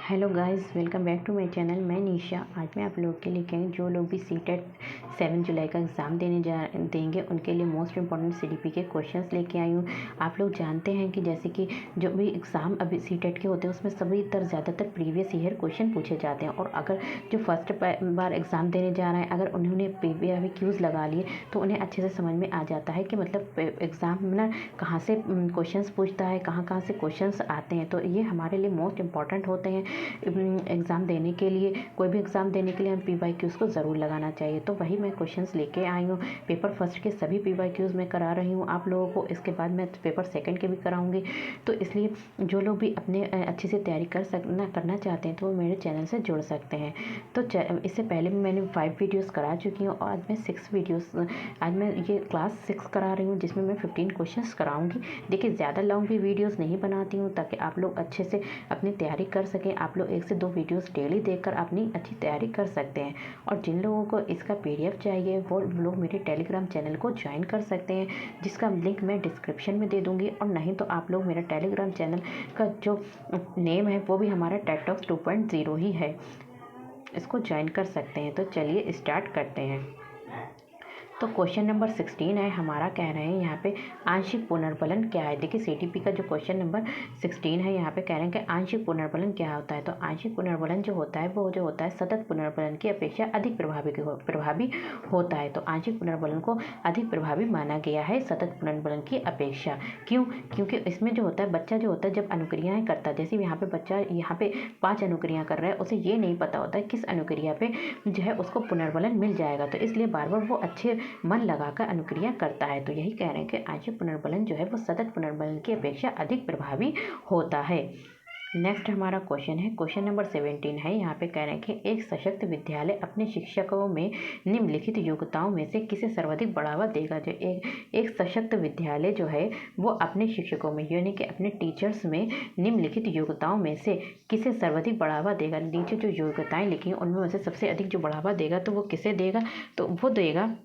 Hello guys, welcome back to my channel. मैं निशा। आज मैं आप लोगों के लिए कहीं जो लोग भी सीटेट 7 जुलाई का एग्ज़ाम देंगे उनके लिए मोस्ट इंपॉर्टेंट सीडीपी के क्वेश्चंस लेके आई हूँ। आप लोग जानते हैं कि जैसे कि जो भी एग्ज़ाम अभी सीटेट के होते हैं उसमें ज़्यादातर प्रीवियस ईयर क्वेश्चन पूछे जाते हैं। और अगर जो फर्स्ट बार एग्ज़ाम देने जा रहे हैं, अगर उन्होंने PVQs लगा लिए तो उन्हें अच्छे से समझ में आ जाता है कि मतलब एग्ज़ाम में ना कहाँ से क्वेश्चन पूछता है, कहाँ से क्वेश्चन आते हैं। तो ये हमारे लिए मोस्ट इंपॉर्टेंट होते हैं एग्ज़ाम देने के लिए। कोई भी एग्ज़ाम देने के लिए हम PYQs को ज़रूर लगाना चाहिए। तो वही मैं क्वेश्चंस लेके आई हूँ। पेपर फर्स्ट के सभी PYQs मैं करा रही हूँ आप लोगों को। इसके बाद मैं पेपर सेकंड के भी कराऊंगी। तो इसलिए जो लोग भी अपने अच्छे से तैयारी करना चाहते हैं तो वो मेरे चैनल से जुड़ सकते हैं। तो इससे पहले भी मैंने 5 वीडियोज़ करा चुकी हूँ और आज मैं ये क्लास 6 करा रही हूँ, जिसमें मैं 15 क्वेश्चंस कराऊंगी। देखिए, ज़्यादा लॉन्ग भी वीडियोज़ नहीं बनाती हूँ ताकि आप लोग अच्छे से अपनी तैयारी कर सकें। आप लोग 1 से 2 वीडियोस डेली देखकर अपनी अच्छी तैयारी कर सकते हैं। और जिन लोगों को इसका PDF चाहिए वो लोग मेरे टेलीग्राम चैनल को ज्वाइन कर सकते हैं, जिसका लिंक मैं डिस्क्रिप्शन में दे दूँगी। और नहीं तो आप लोग मेरा टेलीग्राम चैनल का जो नेम है वो भी हमारा टेट टॉक्स 2.0 ही है, इसको ज्वाइन कर सकते हैं। तो चलिए स्टार्ट करते हैं। तो क्वेश्चन नंबर 16 है हमारा। कह रहे हैं यहाँ पे आंशिक पुनर्बलन क्या है। देखिए, CTP का जो क्वेश्चन नंबर 16 है, यहाँ पे कह रहे हैं कि आंशिक पुनर्बलन क्या होता है। तो आंशिक पुनर्बलन जो होता है वो जो होता है सतत पुनर्बलन की अपेक्षा अधिक प्रभावी होता है। तो आंशिक पुनर्बलन को अधिक प्रभावी माना गया है सतत पुनर्बलन की अपेक्षा। क्यों? क्योंकि इसमें जो होता है बच्चा जो होता है जब अनुक्रियाएं करता है, जैसे यहाँ पे बच्चा यहाँ पे 5 अनुक्रियाएं कर रहा है, उसे ये नहीं पता होता है किस अनुक्रिया पे जो है उसको पुनर्बलन मिल जाएगा। तो इसलिए बार बार वो अच्छे मन लगाकर अनुक्रिया करता है। तो यही कह रहे हैं कि आंशिक पुनर्बलन जो है वो सतत पुनर्बलन की अपेक्षा अधिक प्रभावी होता है। नेक्स्ट हमारा क्वेश्चन है, क्वेश्चन नंबर 17 है। यहाँ पे कह रहे हैं कि एक सशक्त विद्यालय अपने शिक्षकों में निम्नलिखित योग्यताओं में से किसे सर्वाधिक बढ़ावा देगा। जो एक सशक्त विद्यालय जो है वो अपने शिक्षकों में यानी कि अपने टीचर्स में निम्नलिखित योग्यताओं में से किसे सर्वाधिक बढ़ावा देगा। नीचे जो योग्यताएं लिखी हैं उनमें से सबसे अधिक जो बढ़ावा देगा तो वो किसे देगा, तो वो देगा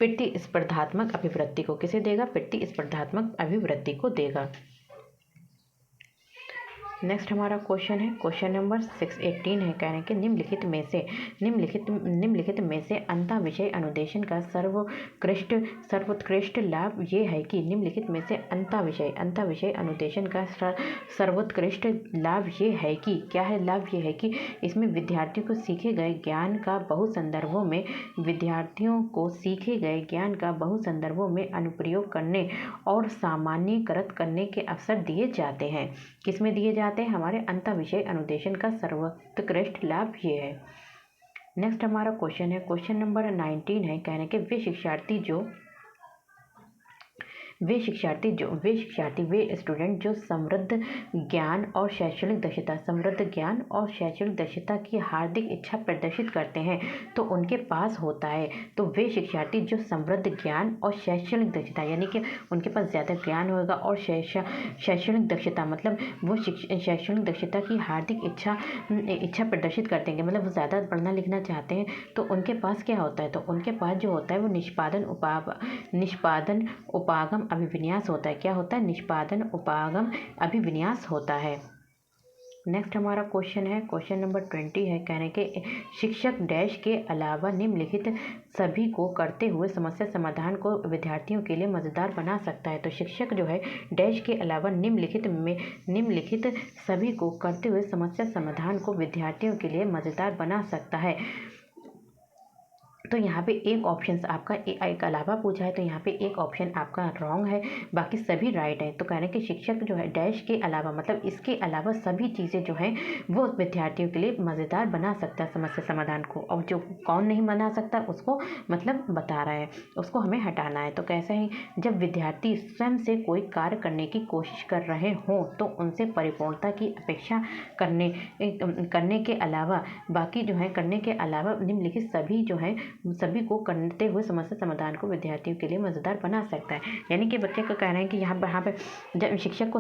प्रतिस्पर्धात्मक अभिवृत्ति को। किसे देगा? प्रतिस्पर्धात्मक अभिवृत्ति को देगा। नेक्स्ट हमारा क्वेश्चन है, क्वेश्चन नंबर 18 है। कह रहे हैं कि निम्नलिखित में से अंतःविषय अनुदेशन का सर्वोत्कृष्ट लाभ ये है कि निम्नलिखित में से अंतःविषय अनुदेशन का सर्वोत्कृष्ट लाभ ये है कि क्या है? लाभ ये है कि इसमें विद्यार्थियों को सीखे गए ज्ञान का बहु संदर्भों में अनुप्रयोग करने और सामान्यीकृत करने के अवसर दिए जाते हैं। किसमें दिए जाते हैं? हमारे अंतःविषय अनुदेशन का सर्वोत्कृष्ट लाभ ये है। नेक्स्ट हमारा क्वेश्चन है, क्वेश्चन नंबर 19 है। कहने के वे स्टूडेंट जो समृद्ध ज्ञान और शैक्षणिक दक्षता की हार्दिक इच्छा प्रदर्शित करते हैं तो उनके पास होता है। तो वे शिक्षार्थी जो समृद्ध ज्ञान और शैक्षणिक दक्षता यानी कि उनके पास ज़्यादा ज्ञान होगा और शैक्षणिक दक्षता मतलब वो शैक्षणिक दक्षता की हार्दिक इच्छा प्रदर्शित करते हैं, मतलब वो ज़्यादा पढ़ना लिखना चाहते हैं तो उनके पास क्या होता है? तो उनके पास जो होता है वो निष्पादन उपागम अभिविन्यास होता है। क्या होता है? निष्पादन उपागम अभिविन्यास होता है। नेक्स्ट हमारा क्वेश्चन है, क्वेश्चन नंबर 20 है। कहने के शिक्षक डैश के अलावा निम्नलिखित सभी को करते हुए समस्या समाधान को विद्यार्थियों के लिए मज़ेदार बना सकता है। तो शिक्षक जो है डैश के अलावा निम्नलिखित सभी को करते हुए समस्या समाधान को विद्यार्थियों के लिए मज़ेदार बना सकता है। तो यहाँ पे एक ऑप्शन आपका एक अलावा पूछा है, तो यहाँ पे एक ऑप्शन आपका रॉन्ग है, बाकी सभी राइट है। तो कह रहे हैं कि शिक्षक जो है डैश के अलावा मतलब इसके अलावा सभी चीज़ें जो हैं वो विद्यार्थियों के लिए मज़ेदार बना सकता है समस्या समाधान को। और जो कौन नहीं बना सकता उसको मतलब बता रहा है, उसको हमें हटाना है। तो कैसे है? जब विद्यार्थी स्वयं से कोई कार्य करने की कोशिश कर रहे हों तो उनसे परिपूर्णता की अपेक्षा करने के अलावा बाकी जो है करने के अलावा निम्नलिखित सभी जो है सभी को करते हुए समस्या समाधान को विद्यार्थियों के लिए मज़ेदार बना सकता है। यानी कि बच्चे का कहना है कि यहाँ पे जब शिक्षक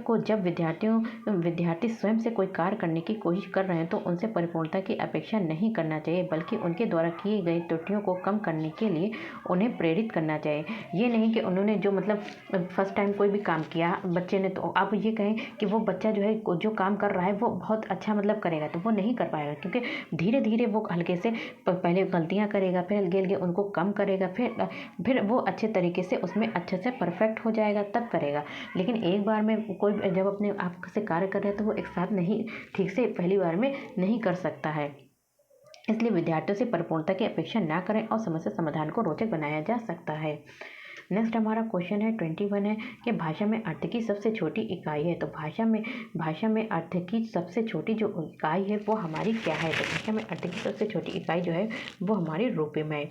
को जब विद्यार्थी स्वयं से कोई कार्य करने की कोशिश कर रहे हैं तो उनसे परिपूर्णता की अपेक्षा नहीं करना चाहिए, बल्कि उनके द्वारा किए गए त्रुटियों को कम करने के लिए उन्हें प्रेरित करना चाहिए। ये नहीं कि उन्होंने जो फर्स्ट टाइम कोई भी काम किया बच्चे ने, तो आप ये कहें कि वो बच्चा जो है जो काम कर रहा है वो बहुत अच्छा करेगा, तो वो नहीं कर पाएगा, क्योंकि धीरे धीरे वो हल्के से पहले गलतियाँ करेगा, फिर हल्के उनको कम करेगा, फिर वो अच्छे तरीके से उसमें अच्छे से परफेक्ट हो जाएगा, तब करेगा। लेकिन एक बार में कोई जब अपने आप से कार्य कर रहा है तो वो एक साथ नहीं ठीक से पहली बार में नहीं कर सकता है। इसलिए विद्यार्थियों से परिपूर्णता की अपेक्षा ना करें और समस्या समाधान को रोचक बनाया जा सकता है। नेक्स्ट हमारा क्वेश्चन है 21 है कि भाषा में अर्थ की सबसे छोटी इकाई है। तो भाषा में अर्थ की सबसे छोटी जो इकाई है वो हमारी क्या है? तो भाषा में अर्थ की सबसे छोटी इकाई जो है वो हमारी रूपम है।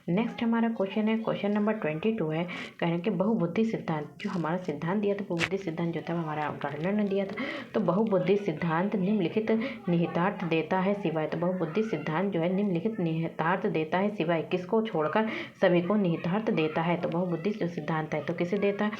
नेक्स्ट हमारा क्वेश्चन है, क्वेश्चन नंबर 22 है, कह रहे हैं कि बहुबुद्धि सिद्धांत, जो हमारा सिद्धांत दिया था बहुबुद्धि सिद्धांत जो था हमारा गार्डनर ने दिया था। तो बहुबुद्धि सिद्धांत निम्नलिखित निहितार्थ देता है सिवाय, तो बहुबुद्धि सिद्धांत जो है निम्नलिखित निहितार्थ देता है सिवाय किसको छोड़कर सभी को निहितार्थ देता है। तो बहुबुद्धि जो सिद्धांत है तो किसे देता है?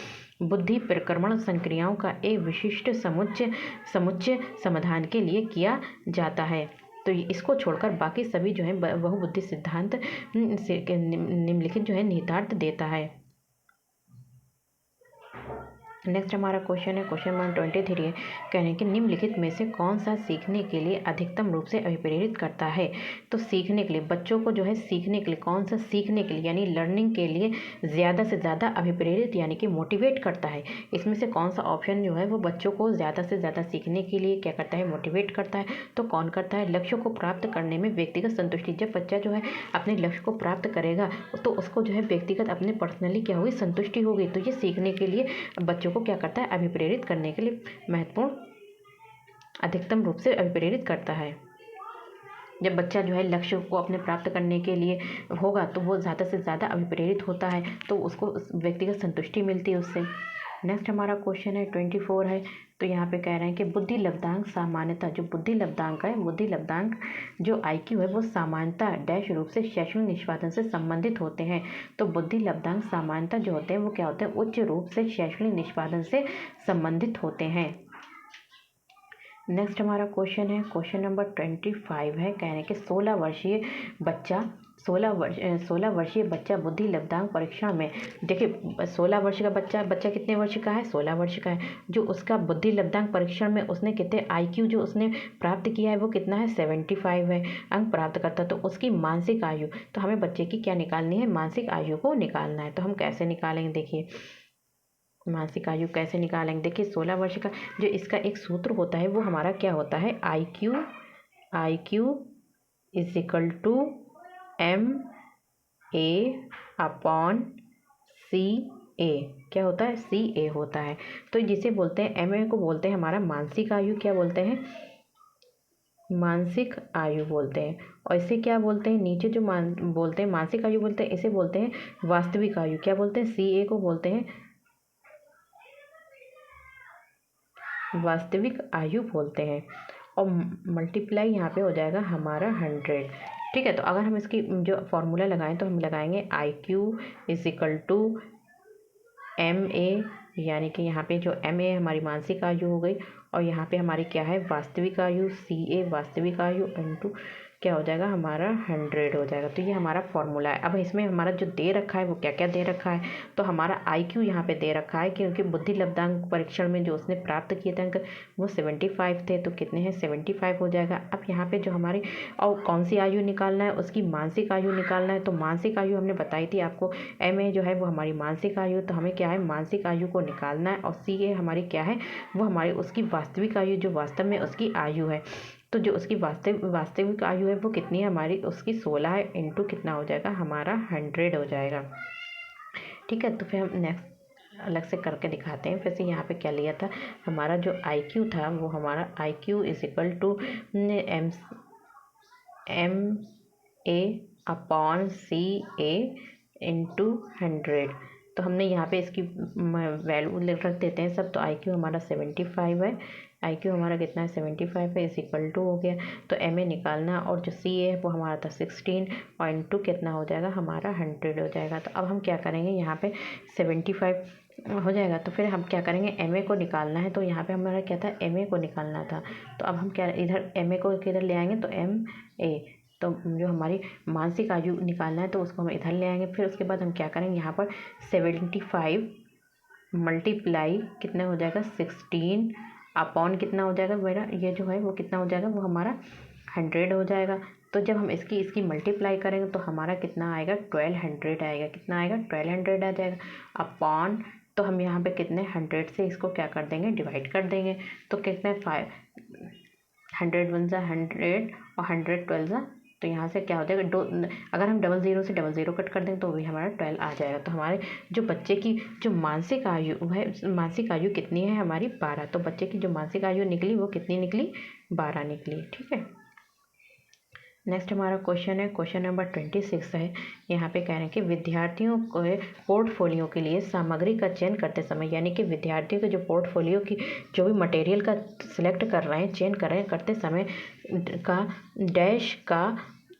बुद्धि परिक्रमण संक्रियाओं का एक विशिष्ट समुच्चय समाधान के लिए किया जाता है। तो इसको छोड़कर बाकी सभी जो है बहुबुद्धि सिद्धांत से निम्नलिखित जो है निहितार्थ देता है। नेक्स्ट हमारा क्वेश्चन है, क्वेश्चन नंबर 23 है, कह रहे हैं कि निम्नलिखित में से कौन सा सीखने के लिए अधिकतम रूप से अभिप्रेरित करता है। तो सीखने के लिए, बच्चों को जो है सीखने के लिए, कौन सा सीखने के लिए यानी लर्निंग के लिए ज़्यादा से ज़्यादा अभिप्रेरित यानी कि मोटिवेट करता है। इसमें से कौन सा ऑप्शन जो है वो बच्चों को ज़्यादा से ज़्यादा सीखने के लिए क्या करता है? मोटिवेट करता है। तो कौन करता है? लक्ष्यों को प्राप्त करने में व्यक्तिगत संतुष्टि। जब बच्चा जो है अपने लक्ष्य को प्राप्त करेगा तो उसको जो है व्यक्तिगत अपने पर्सनली क्या होगी? संतुष्टि होगी। तो ये सीखने के लिए बच्चों को क्या करता है? अभिप्रेरित करने के लिए महत्वपूर्ण अधिकतम रूप से अभिप्रेरित करता है। जब बच्चा जो है लक्ष्य को अपने प्राप्त करने के लिए होगा तो वो ज़्यादा से ज़्यादा अभिप्रेरित होता है, तो उसको व्यक्तिगत संतुष्टि मिलती है उससे। नेक्स्ट हमारा क्वेश्चन है 24 है, तो यहाँ पे कह रहे हैं कि बुद्धि लब्धांक सामान्यतः, जो बुद्धि लब्धांक है, बुद्धि लब्धांक जो IQ है वो सामान्यतः डैश रूप से शैक्षणिक निष्पादन से संबंधित होते हैं। तो बुद्धि लब्धांक सामान्यतः जो होते हैं वो क्या होते हैं? उच्च रूप से शैक्षणिक निष्पादन से संबंधित होते हैं। नेक्स्ट हमारा क्वेश्चन है, क्वेश्चन नंबर 25 है, कह रहे हैं कि 16 वर्षीय बच्चा बुद्धि लब्धांक परीक्षण में, देखिए 16 वर्ष का बच्चा कितने वर्ष का है? 16 वर्ष का है। जो उसका बुद्धि लब्धांक परीक्षण में उसने कितने IQ जो उसने प्राप्त किया है वो कितना है? 75 है अंक प्राप्त करता। तो उसकी मानसिक आयु, तो हमें बच्चे की क्या निकालनी है? मानसिक आयु को निकालना है। तो हम कैसे निकालेंगे? देखिए मानसिक आयु कैसे निकालेंगे? देखिए 16 वर्ष का जो इसका एक सूत्र होता है वो हमारा क्या होता है? IQ is equal to MA/CA। क्या होता है? CA होता है। तो जिसे बोलते हैं MA को बोलते हैं हमारा मानसिक आयु, क्या बोलते हैं? मानसिक आयु बोलते हैं। और इसे क्या बोलते हैं? नीचे जो बोलते हैं मानसिक आयु बोलते हैं, इसे बोलते हैं वास्तविक आयु। क्या बोलते हैं? CA को बोलते हैं वास्तविक आयु बोलते हैं। और मल्टीप्लाई यहाँ पे हो जाएगा हमारा 100। ठीक है, तो अगर हम इसकी जो फॉर्मूला लगाएं तो हम लगाएंगे IQ is equal to MA, यानी कि यहाँ पे जो MA हमारी मानसिक आयु हो गई और यहाँ पे हमारी क्या है? वास्तविक आयु, CA वास्तविक आयु इंटू क्या हो जाएगा? हमारा 100 हो जाएगा। तो ये हमारा फॉर्मूला है। अब इसमें हमारा जो दे रखा है वो क्या क्या दे रखा है? तो हमारा IQ यहाँ पे दे रखा है क्योंकि बुद्धि लब्धांक परीक्षण में जो उसने प्राप्त किए थे अंक वो 75 थे, तो कितने हैं? 75 हो जाएगा। अब यहाँ पे जो हमारी और कौन सी आयु निकालना है? उसकी मानसिक आयु निकालना है। तो मानसिक आयु हमने बताई थी आपको, MA जो है वो हमारी मानसिक आयु, तो हमें क्या है? मानसिक आयु को निकालना है। और CA हमारी क्या है? वो हमारी उसकी वास्तविक आयु जो वास्तव में उसकी आयु है। तो जो उसकी वास्तविक आयु है वो कितनी है हमारी? उसकी 16 है इंटू कितना हो जाएगा? हमारा 100 हो जाएगा। ठीक है, तो फिर हम नेक्स्ट अलग से करके दिखाते हैं। फिर से यहाँ पे क्या लिया था? हमारा जो IQ था वो हमारा IQ is equal to MA/CA into 100। तो हमने यहाँ पे इसकी वैल्यू रख देते हैं सब। तो IQ हमारा 75 है, IQ हमारा कितना है 75 है, इस इक्वल टू हो गया। तो MA निकालना और जो CA है वो हमारा था 16.2, कितना हो जाएगा हमारा 100 हो जाएगा। तो अब हम क्या करेंगे, यहाँ पे 75 हो जाएगा तो फिर हम क्या करेंगे, MA को निकालना है। तो यहाँ पे हमारा क्या था, MA को निकालना था। तो अब हम क्या इधर MA को किधर ले आएंगे, तो MA, तो जो हमारी मानसिक आयु निकालना है तो उसको हम इधर ले आएंगे। फिर उसके बाद हम क्या करेंगे, यहाँ पर 75 मल्टीप्लाई कितना हो जाएगा 16 अपॉन कितना हो जाएगा मेरा, ये जो है वो कितना हो जाएगा, वो हमारा 100 हो जाएगा। तो जब हम इसकी मल्टीप्लाई करेंगे तो हमारा कितना आएगा, 1200 आएगा। कितना आएगा, 1200 आ जाएगा अपॉन, तो हम यहाँ पे कितने 100 से इसको क्या कर देंगे, डिवाइड कर देंगे। तो कितने 100 वन ज़ा 100 और 100 12 ज़ा, तो यहाँ से क्या हो जाएगा, अगर हम 00 से 00 कट कर देंगे तो भी हमारा 12 आ जाएगा। तो हमारे जो बच्चे की जो मानसिक आयु है, मानसिक आयु कितनी है हमारी 12। तो बच्चे की जो मानसिक आयु निकली वो कितनी निकली, 12 निकली। ठीक है, नेक्स्ट हमारा क्वेश्चन है, क्वेश्चन नंबर 26 है। यहाँ पे कह रहे हैं कि विद्यार्थियों को पोर्टफोलियो के लिए सामग्री का चयन करते समय, यानी कि विद्यार्थियों के जो पोर्टफोलियो की जो भी मटेरियल का सिलेक्ट कर रहे हैं, चयन कर रहे हैं, करते समय का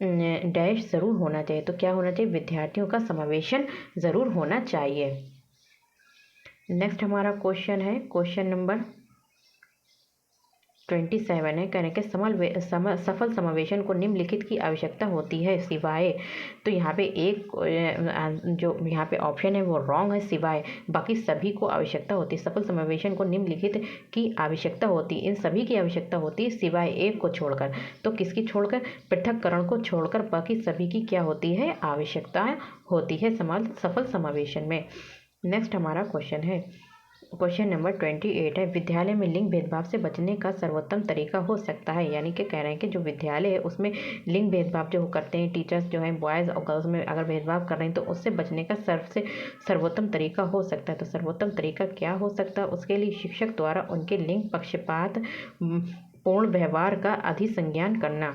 डैश ज़रूर होना चाहिए। तो क्या होना चाहिए, विद्यार्थियों का समावेशन ज़रूर होना चाहिए। नेक्स्ट हमारा क्वेश्चन है, क्वेश्चन नंबर 27 है। कह रहे हैं कि सफल समावेशन को निम्नलिखित की आवश्यकता होती है सिवाय, तो यहाँ पे एक जो यहाँ पे ऑप्शन है वो रॉन्ग है, सिवाय बाकी सभी को आवश्यकता होती है। सफल समावेशन को निम्नलिखित की आवश्यकता होती है, इन सभी की आवश्यकता होती है सिवाय एक को छोड़कर। तो किसकी छोड़कर, पृथक्करण को छोड़कर बाकी सभी की क्या होती है, आवश्यकता होती है सफल समावेशन में। नेक्स्ट हमारा क्वेश्चन है, क्वेश्चन नंबर 28 है। विद्यालय में लिंग भेदभाव से बचने का सर्वोत्तम तरीका हो सकता है, यानी कि कह रहे हैं कि जो विद्यालय है उसमें लिंग भेदभाव जो करते हैं टीचर्स जो हैं, बॉयज़ और गर्ल्स में अगर भेदभाव कर रहे हैं तो उससे बचने का सर्वोत्तम तरीका हो सकता है। तो सर्वोत्तम तरीका क्या हो सकता है, उसके लिए शिक्षक द्वारा उनके लिंग पक्षपात पूर्ण व्यवहार का अधिसंज्ञान करना।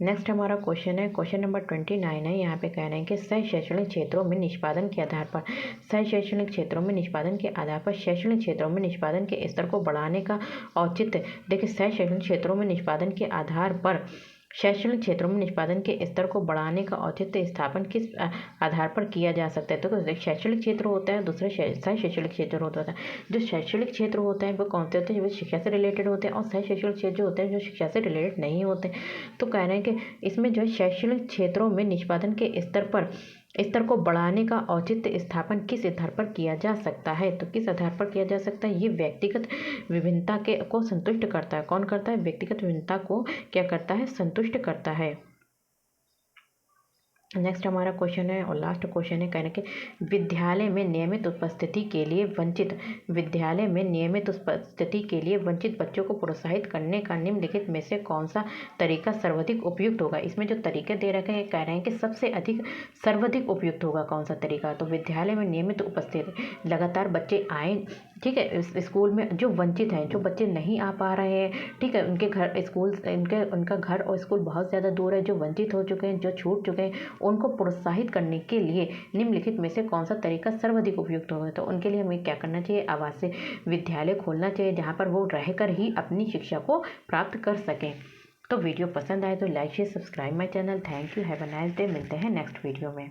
नेक्स्ट हमारा क्वेश्चन है, क्वेश्चन नंबर 29 है। यहाँ पे कह रहे हैं कि शैक्षणिक क्षेत्रों में निष्पादन के आधार पर, शैक्षणिक क्षेत्रों में निष्पादन के आधार पर शैक्षणिक क्षेत्रों में निष्पादन के स्तर को बढ़ाने का औचित्य, देखिए शैक्षणिक क्षेत्रों में निष्पादन के आधार पर शैक्षणिक क्षेत्रों में निष्पादन के स्तर को बढ़ाने का औचित्य स्थापन किस आधार पर किया जा सकता है। तो शैक्षणिक क्षेत्र होता है, दूसरा शैक्षणिक क्षेत्र होता है। जो शैक्षणिक क्षेत्र होता है वो कौन से होते हैं, जो शिक्षा से रिलेटेड होते हैं, और शैक्षणिक क्षेत्र जो होते हैं जो शिक्षा से रिलेटेड नहीं होते। तो कह रहे हैं कि इसमें जो है शैक्षणिक क्षेत्रों में निष्पादन के स्तर को बढ़ाने का औचित्य स्थापन किस आधार पर किया जा सकता है। तो किस आधार पर किया जा सकता है, ये व्यक्तिगत विभिन्नता को संतुष्ट करता है। कौन करता है, व्यक्तिगत विभिन्नता को क्या करता है, संतुष्ट करता है। नेक्स्ट हमारा क्वेश्चन है और लास्ट क्वेश्चन है, कहने के विद्यालय में नियमित उपस्थिति के लिए वंचित बच्चों को प्रोत्साहित करने का निम्नलिखित में से कौन सा तरीका सर्वाधिक उपयुक्त होगा। इसमें जो तरीके दे रखे हैं, कह रहे हैं कि सबसे अधिक सर्वाधिक उपयुक्त होगा कौन सा तरीका। तो विद्यालय में नियमित उपस्थिति, लगातार बच्चे आए, ठीक है, स्कूल में जो वंचित हैं, जो बच्चे नहीं आ पा रहे हैं, ठीक है, उनके घर स्कूल उनका घर और स्कूल बहुत ज़्यादा दूर है, जो वंचित हो चुके हैं, जो छूट चुके हैं, उनको प्रोत्साहित करने के लिए निम्नलिखित में से कौन सा तरीका सर्वाधिक उपयुक्त होगा। तो उनके लिए हमें क्या करना चाहिए, आवासीय विद्यालय खोलना चाहिए जहाँ पर वो रहकर ही अपनी शिक्षा को प्राप्त कर सकें। तो वीडियो पसंद आए तो like share subscribe my channel. Thank you, have a nice day. मिलते हैं नेक्स्ट वीडियो में।